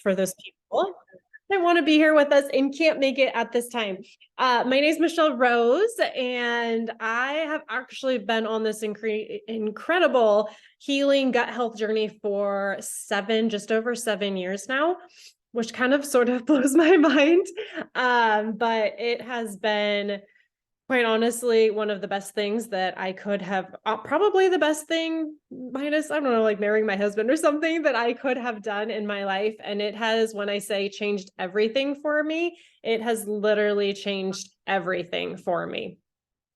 for those people that want to be here with us and can't make it at this time. My name is Michelle Rose, and I have actually been on this incredible healing gut health journey for just over 7 years now, which kind of sort of blows my mind. But it has been, quite honestly, one of the best things that I could have, probably the best thing, minus, I don't know, like marrying my husband or something, that I could have done in my life. And it has, when I say changed everything for me, it has literally changed everything for me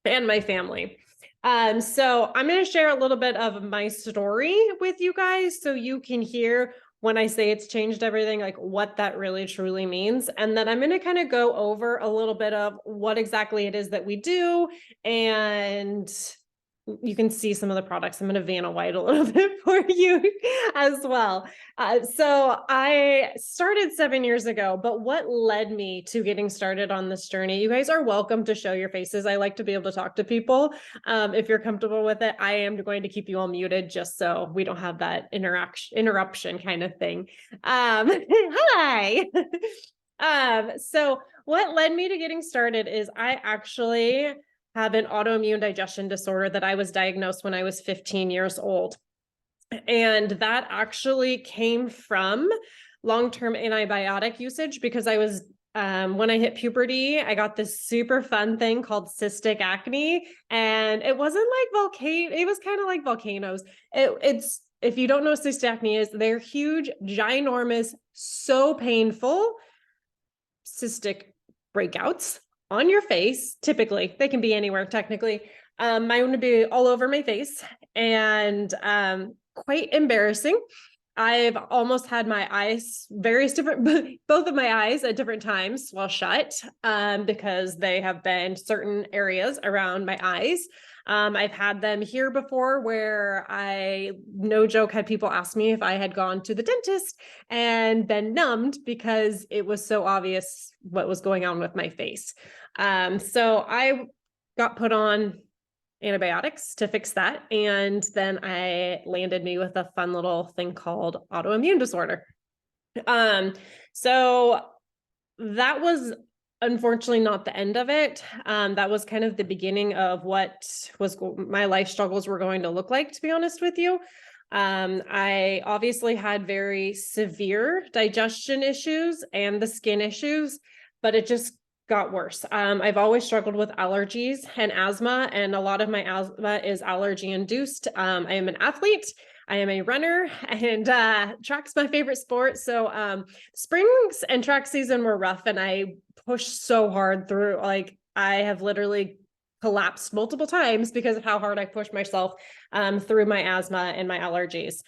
and my family. So I'm going to share a little bit of my story with you guys so you can hear when I say it's changed everything, like what that really truly means. And then I'm going to kind of go over a little bit of what exactly it is that we do, and you can see some of the products. I'm going to Vanna White a little bit for you as well. So I started 7 years ago, but what led me to getting started on this journey? You guys are welcome to show your faces. I like to be able to talk to people. If you're comfortable with it, I am going to keep you all muted just so we don't have that interruption kind of thing. Hi. So what led me to getting started is I actually have an autoimmune digestion disorder that I was diagnosed when I was 15 years old. And that actually came from long-term antibiotic usage because I was when I hit puberty, I got this super fun thing called cystic acne, and it wasn't like it was kind of like volcanoes. It's, if you don't know what cystic acne is, they're huge, ginormous, so painful cystic breakouts on your face. Typically, they can be anywhere technically. Mine would be all over my face, and quite embarrassing. I've almost had my eyes, various different, both of my eyes at different times while shut, because they have been certain areas around my eyes. I've had them here before where I, no joke, had people ask me if I had gone to the dentist and been numbed because it was so obvious what was going on with my face. So I got put on antibiotics to fix that. And then I landed me with a fun little thing called autoimmune disorder. So that was unfortunately not the end of it. That was kind of the beginning of what was my life struggles were going to look like, to be honest with you. I obviously had very severe digestion issues and the skin issues, but it just got worse. I've always struggled with allergies and asthma, and a lot of my asthma is allergy induced. I am an athlete. I am a runner, and track's my favorite sport. So springs and track season were rough, and I pushed so hard through. Like, I have literally collapsed multiple times because of how hard I pushed myself through my asthma and my allergies.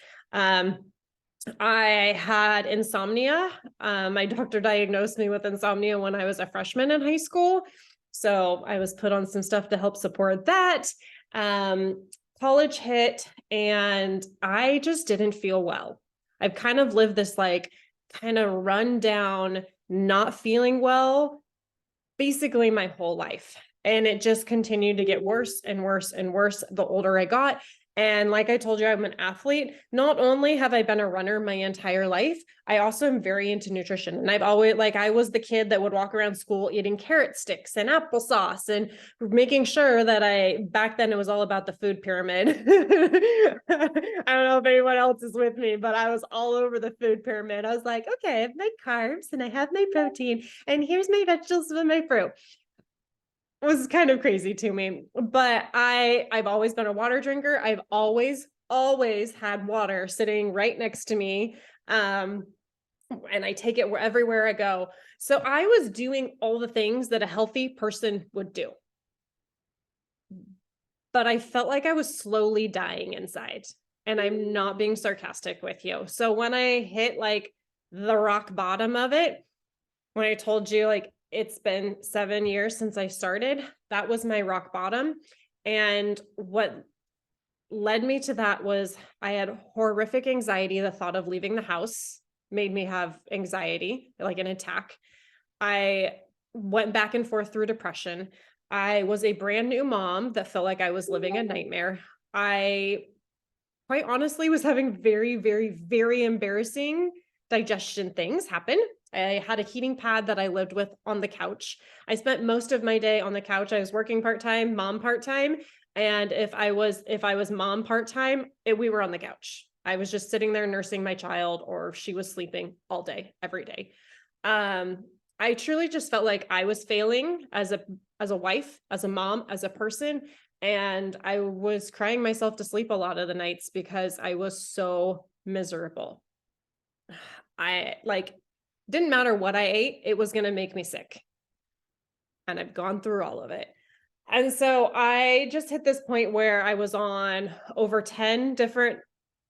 I had insomnia. My doctor diagnosed me with insomnia when I was a freshman in high school. So I was put on some stuff to help support that. College hit, and I just didn't feel well. I've kind of lived this like kind of run down, not feeling well, basically my whole life. And it just continued to get worse and worse and worse the older I got. And like I told you, I'm an athlete. Not only have I been a runner my entire life, I also am very into nutrition. And I've always, like, I was the kid that would walk around school eating carrot sticks and applesauce and making sure that back then it was all about the food pyramid. I don't know if anyone else is with me, but I was all over the food pyramid. I was like, okay, I have my carbs and I have my protein, and here's my vegetables and my fruit. Was kind of crazy to me, but I've always been a water drinker. I've always had water sitting right next to me. And I take it everywhere I go. So I was doing all the things that a healthy person would do. But I felt like I was slowly dying inside. And I'm not being sarcastic with you. So when I hit like the rock bottom of it, when I told you like it's been 7 years since I started, that was my rock bottom. And what led me to that was I had horrific anxiety. The thought of leaving the house made me have anxiety, like an attack. I went back and forth through depression. I was a brand new mom that felt like I was living a nightmare. I quite honestly was having very, very, very embarrassing digestion things happen. I had a heating pad that I lived with on the couch. I spent most of my day on the couch. I was working part-time, mom part-time. And if I was mom part-time, we were on the couch. I was just sitting there nursing my child, or she was sleeping all day, every day. I truly just felt like I was failing as a wife, as a mom, as a person. And I was crying myself to sleep a lot of the nights because I was so miserable. I didn't matter what I ate, it was going to make me sick. And I've gone through all of it. And so I just hit this point where I was on over 10 different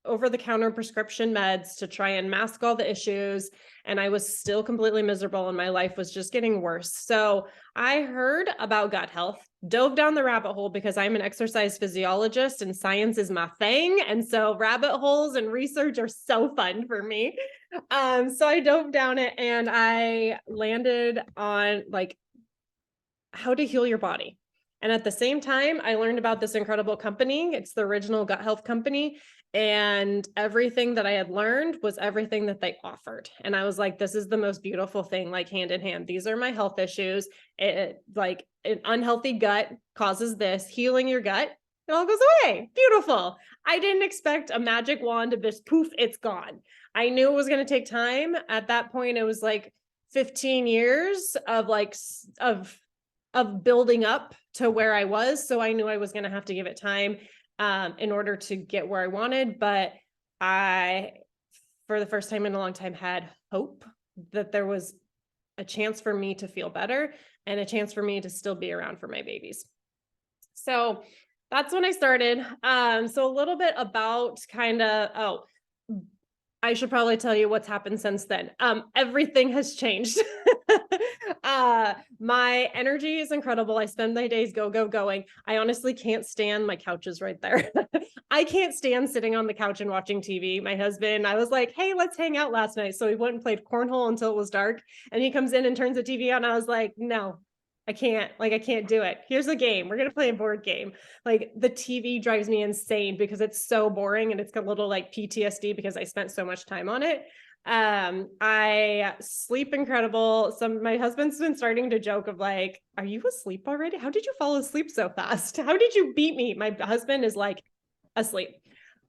over-the-counter prescription meds to try and mask all the issues. And I was still completely miserable and my life was just getting worse. So I heard about gut health, dove down the rabbit hole because I'm an exercise physiologist and science is my thing. And so rabbit holes and research are so fun for me. So I dove down it and I landed on how to heal your body. And at the same time, I learned about this incredible company. It's the Original Gut Health Company. And everything that I had learned was everything that they offered. And I was like, this is the most beautiful thing, hand in hand. These are my health issues. An unhealthy gut causes this. Healing your gut, it all goes away. Beautiful. I didn't expect a magic wand to just poof, it's gone. I knew it was going to take time. At that point, it was 15 years of building up to where I was. So I knew I was going to have to give it time in order to get where I wanted. But I, for the first time in a long time, had hope that there was a chance for me to feel better and a chance for me to still be around for my babies. So that's when I started. So a little bit about I should probably tell you what's happened since then. Everything has changed. My energy is incredible. I spend my days going. I honestly can't stand my couches right there. I can't stand sitting on the couch and watching TV. My husband, I was like, hey, let's hang out last night. So we went and played cornhole until it was dark. And he comes in and turns the TV on. I was like, no, I can't do it. Here's a game. We're going to play a board game. The TV drives me insane because it's so boring and it's got a little PTSD because I spent so much time on it. I sleep incredible. My husband's been starting to joke of are you asleep already? How did you fall asleep so fast? How did you beat me? My husband is asleep.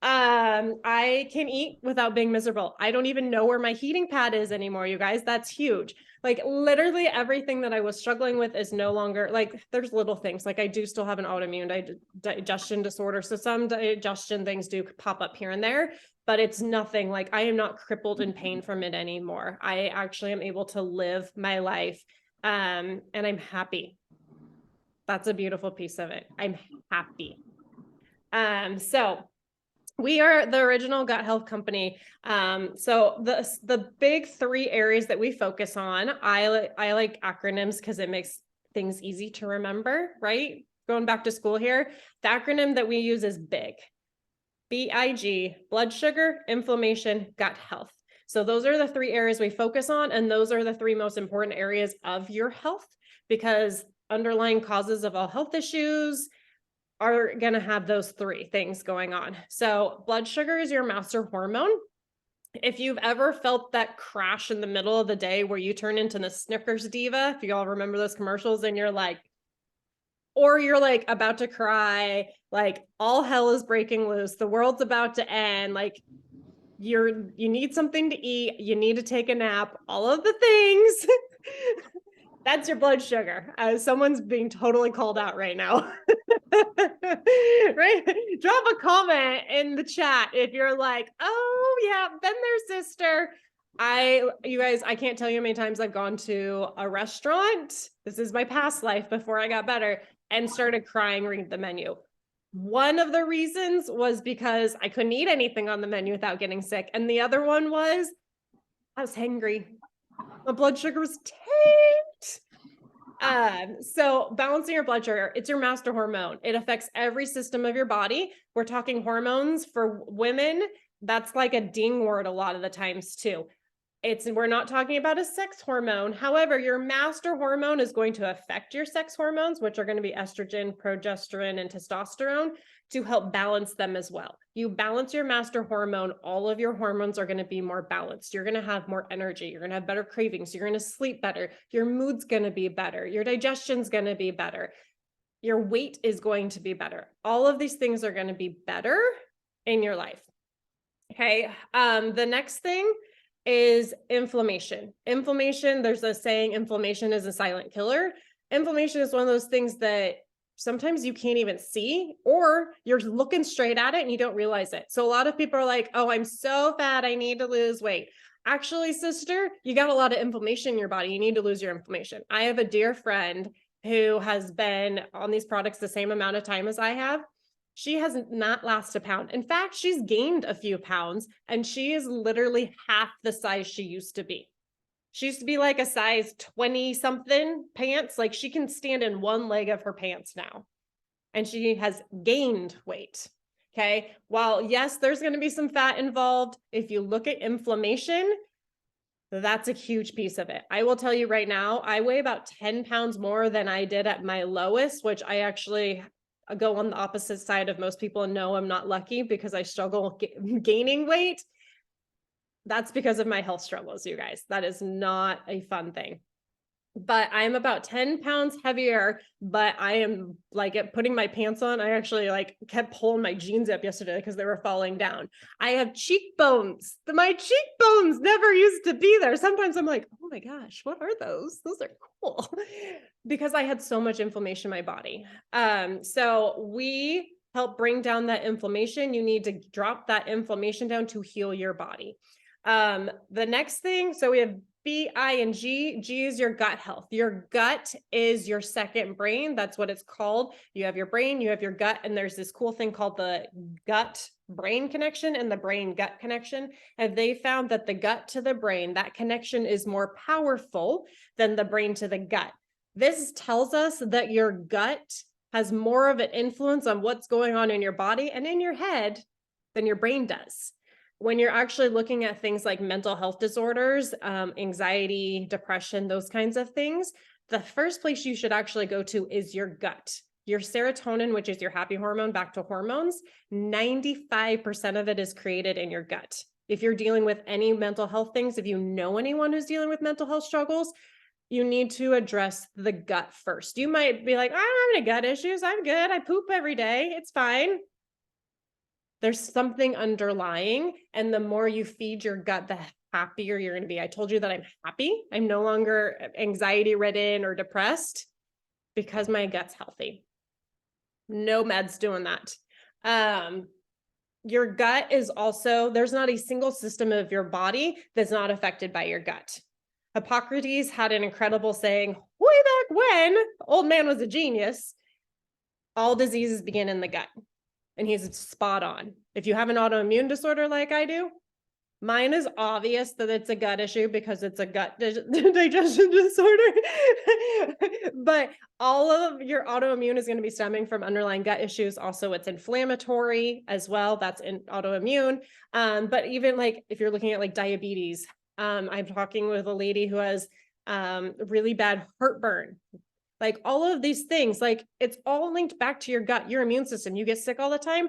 I can eat without being miserable. I don't even know where my heating pad is anymore, you guys. That's huge. Literally everything that I was struggling with is no longer there's little things. I do still have an autoimmune digestion disorder. So some digestion things do pop up here and there, but it's nothing I am not crippled in pain from it anymore. I actually am able to live my life. And I'm happy. That's a beautiful piece of it. I'm happy. So we are the Original Gut Health Company. So the big three areas that we focus on, I like acronyms because it makes things easy to remember, right? Going back to school here, the acronym that we use is BIG. BIG, blood sugar, inflammation, gut health. So those are the three areas we focus on, and those are the three most important areas of your health because underlying causes of all health issues are going to have those three things going on. So blood sugar is your master hormone. If you've ever felt that crash in the middle of the day where you turn into the Snickers diva, if you all remember those commercials and you're about to cry, all hell is breaking loose, the world's about to end, you need something to eat, you need to take a nap, all of the things. That's your blood sugar. Someone's being totally called out right now. Right? Drop a comment in the chat if you're oh yeah, been there, sister. You guys, I can't tell you how many times I've gone to a restaurant. This is my past life before I got better and started crying reading the menu. One of the reasons was because I couldn't eat anything on the menu without getting sick. And the other one was I was hangry. My blood sugar was tanked. So balancing your blood sugar, it's your master hormone. It affects every system of your body. We're talking hormones for women. That's a ding word a lot of the times too. We're not talking about a sex hormone. However, your master hormone is going to affect your sex hormones, which are going to be estrogen, progesterone, and testosterone. to help balance them as well. You balance your master hormone, all of your hormones are going to be more balanced. You're going to have more energy. You're going to have better cravings. You're going to sleep better. Your mood's going to be better. Your digestion's going to be better. Your weight is going to be better. All of these things are going to be better in your life. Okay. The next thing is inflammation. Inflammation, there's a saying, inflammation is a silent killer. Inflammation is one of those things that sometimes you can't even see, or you're looking straight at it and you don't realize it. So a lot of people are like, oh, I'm so fat, I need to lose weight. Actually, sister, you got a lot of inflammation in your body. You need to lose your inflammation. I have a dear friend who has been on these products the same amount of time as I have. She has not lost a pound. In fact, she's gained a few pounds, and she is literally half the size she used to be. She used to be like a size 20 something pants. Like she can stand in one leg of her pants now. And she has gained weight. Okay. While yes, there's going to be some fat involved. If you look at inflammation, that's a huge piece of it. I will tell you right now, I weigh about 10 pounds more than I did at my lowest, which I actually go on the opposite side of most people and know I'm not lucky because I struggle gaining weight. That's because of my health struggles, you guys. That is not a fun thing. But I'm about 10 pounds heavier, but I am like putting my pants on. I actually like kept pulling my jeans up yesterday because they were falling down. I have cheekbones. My cheekbones never used to be there. Sometimes I'm like, oh my gosh, what are those? Those are cool. Because I had so much inflammation in my body. So we help bring down that inflammation. You need to drop that inflammation down to heal your body. The next thing, so we have B, I, and G. G is your gut health. Your gut is your second brain. That's what it's called. You have your brain, you have your gut, and there's this cool thing called the gut brain connection and the brain gut connection. And they found that the gut to the brain, that connection is more powerful than the brain to the gut. This tells us that your gut has more of an influence on what's going on in your body and in your head than your brain does. When you're actually looking at things like mental health disorders, anxiety, depression, those kinds of things, the first place you should actually go to is your gut. Your serotonin, which is your happy hormone, back to hormones, 95% of it is created in your gut. If you're dealing with any mental health things, if you know anyone who's dealing with mental health struggles, you need to address the gut first. You might be like, I don't have any gut issues. I'm good. I poop every day. It's fine. There's something underlying, and the more you feed your gut, the happier you're going to be. I told you that I'm happy. I'm no longer anxiety ridden or depressed because my gut's healthy. No meds doing that. Your gut is also, there's not a single system of your body that's not affected by your gut. Hippocrates had an incredible saying way back when, the old man was a genius, all diseases begin in the gut. And he's spot on. If you have an autoimmune disorder like I do, mine is obvious that it's a gut issue because it's a gut digestion disorder. But all of your autoimmune is going to be stemming from underlying gut issues. Also, it's inflammatory as well. That's in autoimmune. But even like if you're looking at like diabetes, I'm talking with a lady who has really bad heartburn. Like all of these things, like it's all linked back to your gut, your immune system. You get sick all the time.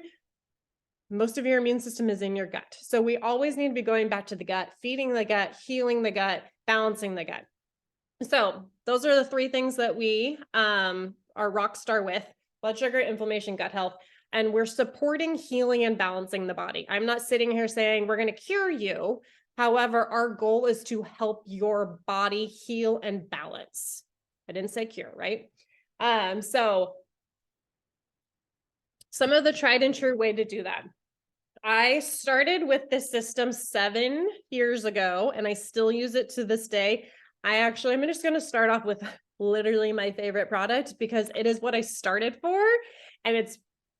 Most of your immune system is in your gut. So we always need to be going back to the gut, feeding the gut, healing the gut, balancing the gut. So those are the three things that we are rock star with: blood sugar, inflammation, gut health. And we're supporting healing and balancing the body. I'm not sitting here saying we're going to cure you. However, our goal is to help your body heal and balance. I didn't say cure, right? So some of the tried and true way to do that. I started with this system 7 years ago, and I still use it to this day. I'm just going to start off with literally my favorite product because it is what I started for. And it's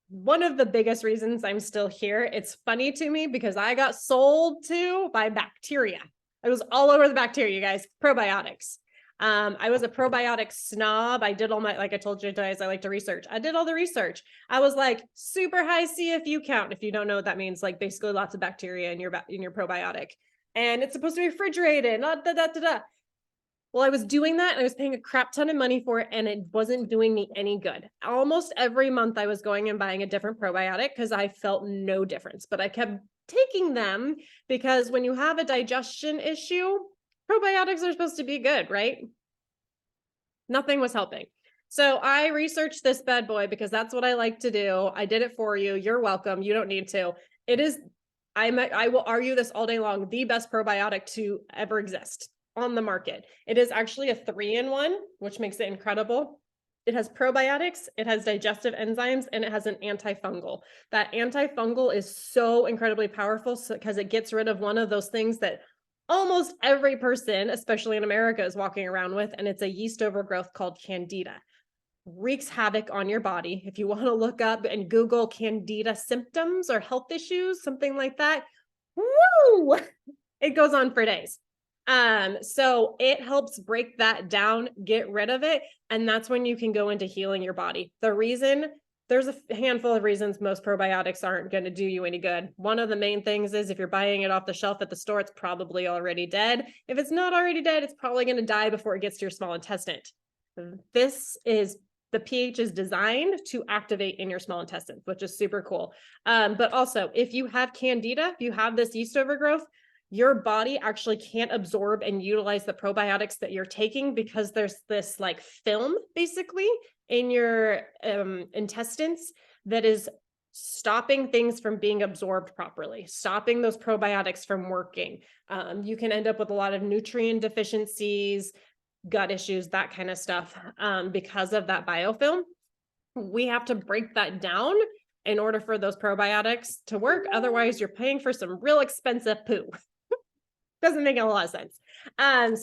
one of the biggest reasons I'm still here. It's funny to me because I got sold to by bacteria. I was all over the bacteria, you guys, probiotics. I was a probiotic snob. I did all my, like I told you guys, I like to research. I did all the research. I was like super high CFU count. If you don't know what that means, like basically lots of bacteria in your probiotic, and it's supposed to be refrigerated, not da. Well, I was doing that and I was paying a crap ton of money for it and it wasn't doing me any good. Almost every month I was going and buying a different probiotic because I felt no difference, but I kept taking them because when you have a digestion issue, probiotics are supposed to be good, right? Nothing was helping. So I researched this bad boy because that's what I like to do. I did it for you. You're welcome. You don't need to. It is, I will argue this all day long, the best probiotic to ever exist on the market. It is actually a 3-in-1, which makes it incredible. It has probiotics, it has digestive enzymes, and it has an antifungal. That antifungal is so incredibly powerful because it gets rid of one of those things that almost every person, especially in America, is walking around with, and it's a yeast overgrowth called Candida. Wreaks havoc on your body. If you want to look up and Google Candida symptoms or health issues, something like that, woo, it goes on for days. So it helps break that down, get rid of it, and that's when you can go into healing your body. The reason, there's a handful of reasons most probiotics aren't going to do you any good. One of the main things is if you're buying it off the shelf at the store, it's probably already dead. If it's not already dead, it's probably going to die before it gets to your small intestine. The pH is designed to activate in your small intestines, which is super cool. But also, if you have Candida, if you have this yeast overgrowth, your body actually can't absorb and utilize the probiotics that you're taking because there's this like film basically in your intestines that is stopping things from being absorbed properly, stopping those probiotics from working. You can end up with a lot of nutrient deficiencies, gut issues, that kind of stuff, because of that biofilm. We have to break that down in order for those probiotics to work. Otherwise, you're paying for some real expensive poo. Doesn't make a lot of sense.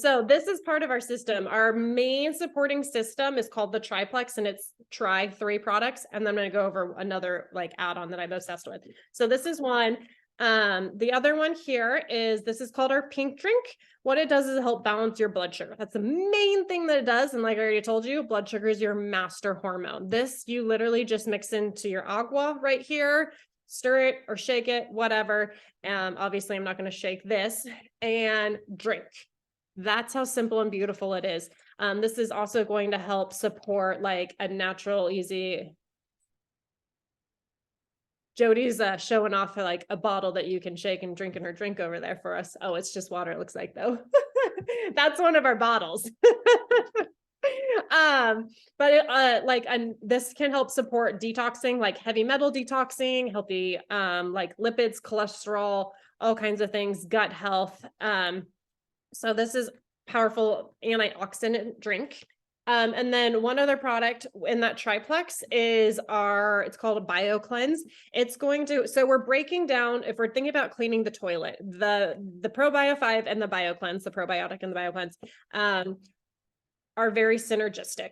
So this is part of our system. Our main supporting system is called the Triplex, and it's 3 products. And then I'm going to go over another like add-on that I'm obsessed with. So this is one. The other one here is, this is called our Pink Drink. What it does is help balance your blood sugar. That's the main thing that it does. And like I already told you, blood sugar is your master hormone. This you literally just mix into your agua right here, stir it or shake it, whatever. Obviously I'm not going to shake this, and drink. That's how simple and beautiful it is. This is also going to help support like a natural, easy. Jody's showing off like a bottle that you can shake and drink in her drink over there for us. Oh, it's just water, it looks like, though. That's one of our bottles. And this can help support detoxing, like heavy metal detoxing, healthy like lipids, cholesterol, all kinds of things, gut health. So this is powerful antioxidant drink. And then one other product in that triplex is it's called a BioCleanse. It's going to, so we're breaking down, if we're thinking about cleaning the toilet, the ProBio5 and the BioCleanse, the probiotic and the BioCleanse, are very synergistic.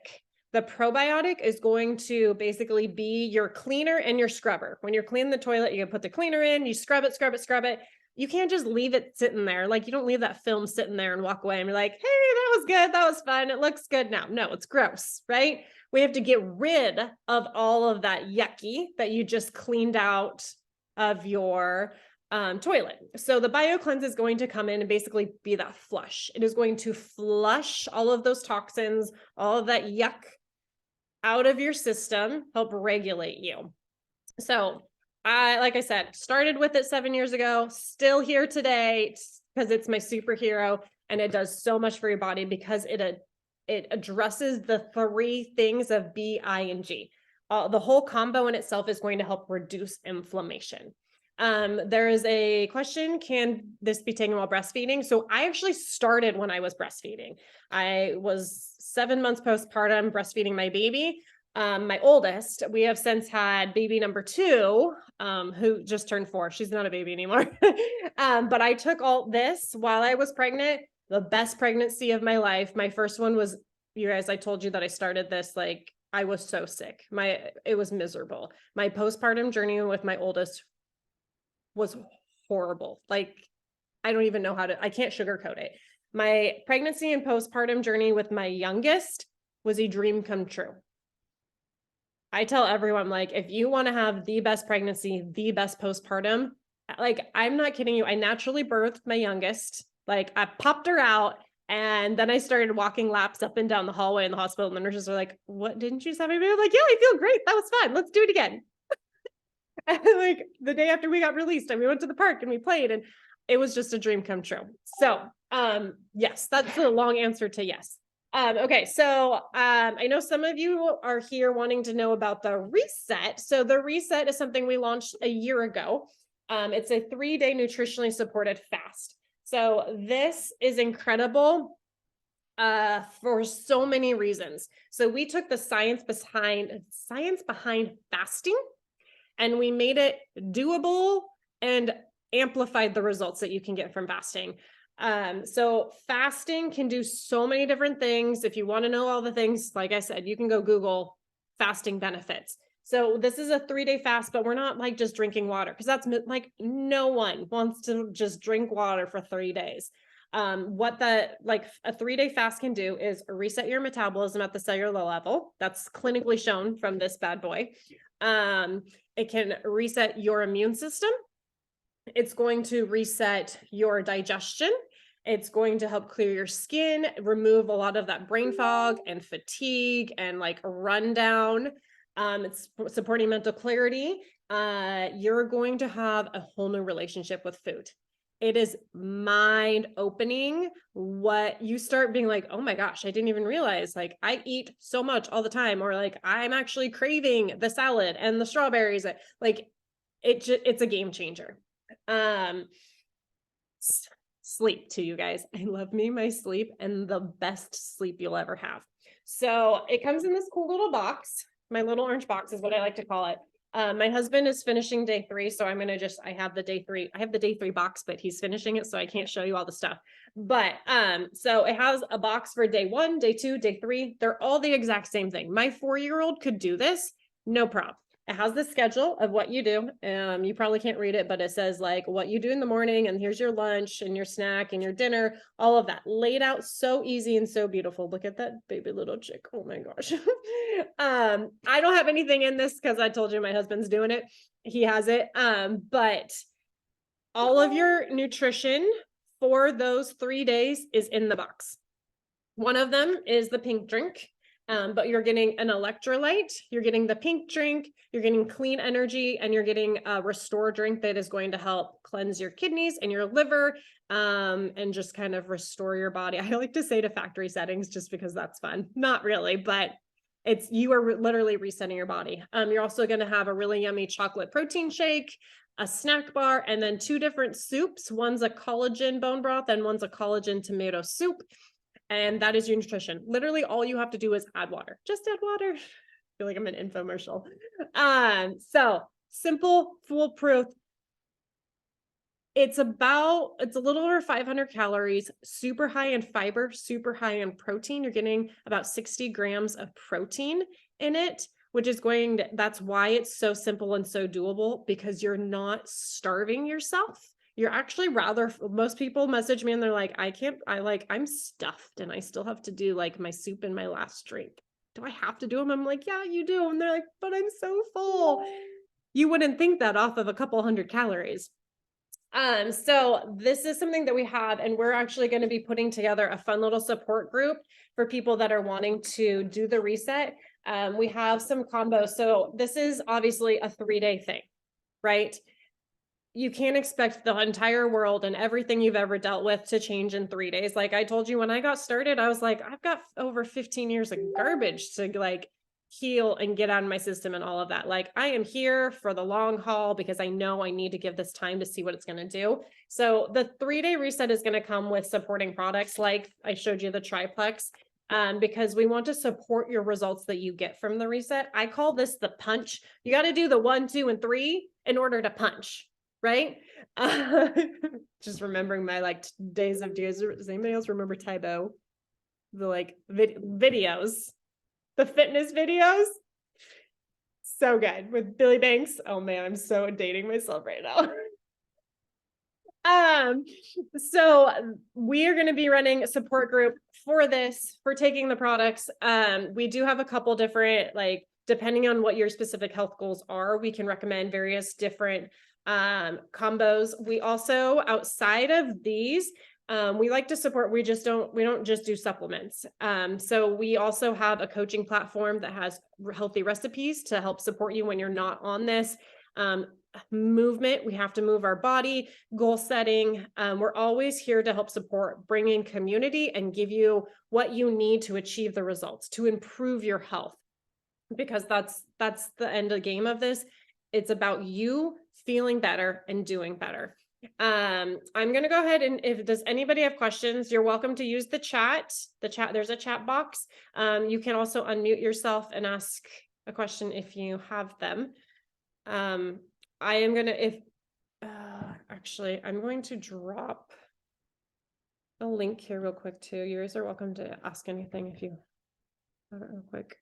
The probiotic is going to basically be your cleaner and your scrubber. When you're cleaning the toilet, you can put the cleaner in, you scrub it, scrub it, scrub it. You can't just leave it sitting there. Like, you don't leave that film sitting there and walk away and be like, hey, that was good. That was fun. It looks good now. No, it's gross, right? We have to get rid of all of that yucky that you just cleaned out of your toilet. So the BioCleanse is going to come in and basically be that flush. It is going to flush all of those toxins, all of that yuck out of your system, help regulate you. So like I said, started with it 7 years ago, still here today because it's my superhero, and it does so much for your body because it addresses the 3 things of B, I, and G. The whole combo in itself is going to help reduce inflammation. There is a question, can this be taken while breastfeeding? So I actually started when I was breastfeeding. I was 7 months postpartum breastfeeding my baby. My oldest, we have since had baby number 2, who just turned 4. She's not a baby anymore. But I took all this while I was pregnant, the best pregnancy of my life. My first one was, you guys, I told you that I started this, like, I was so sick. It was miserable. My postpartum journey with my oldest was horrible. Like, I don't even know I can't sugarcoat it. My pregnancy and postpartum journey with my youngest was a dream come true. I tell everyone, like, if you want to have the best pregnancy, the best postpartum, like, I'm not kidding you. I naturally birthed my youngest. Like, I popped her out And then I started walking laps up and down the hallway in the hospital. And the nurses are like, what, didn't you just have a baby? I'm like, yeah, I feel great. That was fun. Let's do it again. And like the day after we got released and we went to the park and we played and it was just a dream come true. So, yes, that's the long answer to yes. Okay, so I know some of you are here wanting to know about the reset. So the reset is something we launched a year ago. It's a 3-day nutritionally supported fast. So this is incredible for so many reasons. So we took the science behind fasting and we made it doable and amplified the results that you can get from fasting. So fasting can do so many different things. If you want to know all the things, like I said, you can go Google fasting benefits. So this is a 3-day fast, but we're not like just drinking water because that's like no one wants to just drink water for 30 days. What a 3-day fast can do is reset your metabolism at the cellular level. That's clinically shown from this bad boy. It can reset your immune system. It's going to reset your digestion. It's going to help clear your skin, remove a lot of that brain fog and fatigue and like rundown. It's supporting mental clarity. You're going to have a whole new relationship with food. It is mind opening what you start being like, oh my gosh, I didn't even realize like I eat so much all the time, or like I'm actually craving the salad and the strawberries. Like it's a game changer. Sleep too, you guys. I love me my sleep and the best sleep you'll ever have. So it comes in this cool little box. My little orange box is what I like to call it. My husband is finishing day 3, so I'm gonna I have the day 3 box, but he's finishing it, so I can't show you all the stuff. But so it has a box for day 1, day 2, day 3. They're all the exact same thing. My 4-year-old could do this, no problem. It has the schedule of what you do. You probably can't read it, but it says like what you do in the morning, and here's your lunch and your snack and your dinner, all of that laid out so easy and so beautiful. Look at that baby little chick. Oh my gosh. I don't have anything in this because I told you my husband's doing it. He has it. But all of your nutrition for those 3 days is in the box. One of them is the pink drink. But you're getting an electrolyte, you're getting the pink drink, you're getting clean energy, and you're getting a restore drink that is going to help cleanse your kidneys and your liver, and just kind of restore your body. I like to say to factory settings just because that's fun. Not really, but you are literally resetting your body. You're also going to have a really yummy chocolate protein shake, a snack bar, and then 2 different soups. One's a collagen bone broth and one's a collagen tomato soup. And that is your nutrition. Literally all you have to do is add water. Just add water. I feel like I'm an infomercial. So simple, foolproof. It's a little over 500 calories, super high in fiber, super high in protein. You're getting about 60 grams of protein in it, which is that's why it's so simple and so doable, because you're not starving yourself. You're actually most people message me and they're like, I'm stuffed and I still have to do like my soup and my last drink. Do I have to do them? I'm like, yeah, you do. And they're like, but I'm so full. You wouldn't think that off of a couple hundred calories. So this is something that we have, and we're actually going to be putting together a fun little support group for people that are wanting to do the reset. We have some combos. So this is obviously a 3-day thing, right? You can't expect the entire world and everything you've ever dealt with to change in 3 days. Like I told you, when I got started, I was like, I've got over 15 years of garbage to like heal and get out of my system and all of that. Like I am here for the long haul because I know I need to give this time to see what it's going to do. So the 3-day reset is going to come with supporting products like I showed you the triplex, because we want to support your results that you get from the reset. I call this the punch. You got to do the 1, 2, and 3 in order to punch. Right? Just remembering my days of days. Does anybody else remember Tae Bo? The videos, the fitness videos. So good with Billy Banks. Oh man, I'm so dating myself right now. So we are going to be running a support group for taking the products. We do have a couple different, depending on what your specific health goals are, we can recommend various different combos. We also, outside of these, We like to support, we don't just do supplements. So we also have a coaching platform that has healthy recipes to help support you when you're not on this. Movement, we have to move our body, goal setting. We're always here to help support, bring in community and give you what you need to achieve the results, to improve your health, because that's the end of the game of this. It's about you feeling better and doing better. I'm going to go ahead and does anybody have questions, you're welcome to use the chat. There's a chat box. You can also unmute yourself and ask a question if you have them. I am going to, actually, I'm going to drop a link here real quick too. You guys are welcome to ask anything if you have it real quick.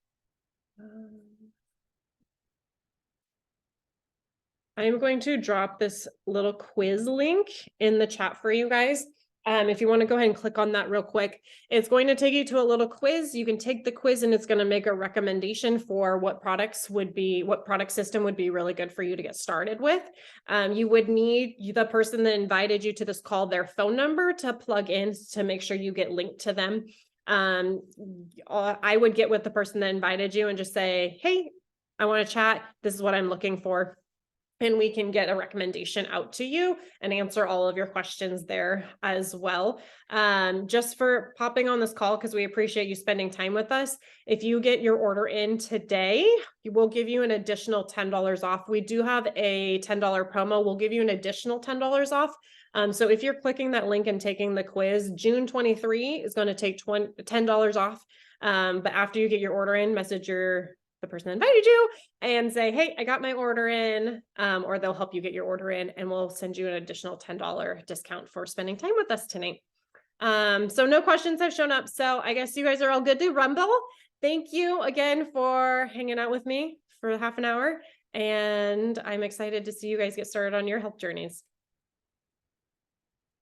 I am going to drop this little quiz link in the chat for you guys. If you want to go ahead and click on that real quick, it's going to take you to a little quiz. You can take the quiz and it's going to make a recommendation for what product system would be really good for you to get started with. You would need the person that invited you to this call, their phone number to plug in to make sure you get linked to them. I would get with the person that invited you and just say, hey, I want to chat. This is what I'm looking for. And we can get a recommendation out to you and answer all of your questions there as well. Just for popping on this call, because we appreciate you spending time with us. If you get your order in today, we'll give you an additional $10 off. We do have a $10 promo. We'll give you an additional $10 off. So if you're clicking that link and taking the quiz, June 23 is going to take $10 off. But after you get your order in, message the person that invited you and say, hey, I got my order in, or they'll help you get your order in and we'll send you an additional $10 discount for spending time with us tonight. So no questions have shown up. So I guess you guys are all good to rumble. Thank you again for hanging out with me for half an hour. And I'm excited to see you guys get started on your health journeys.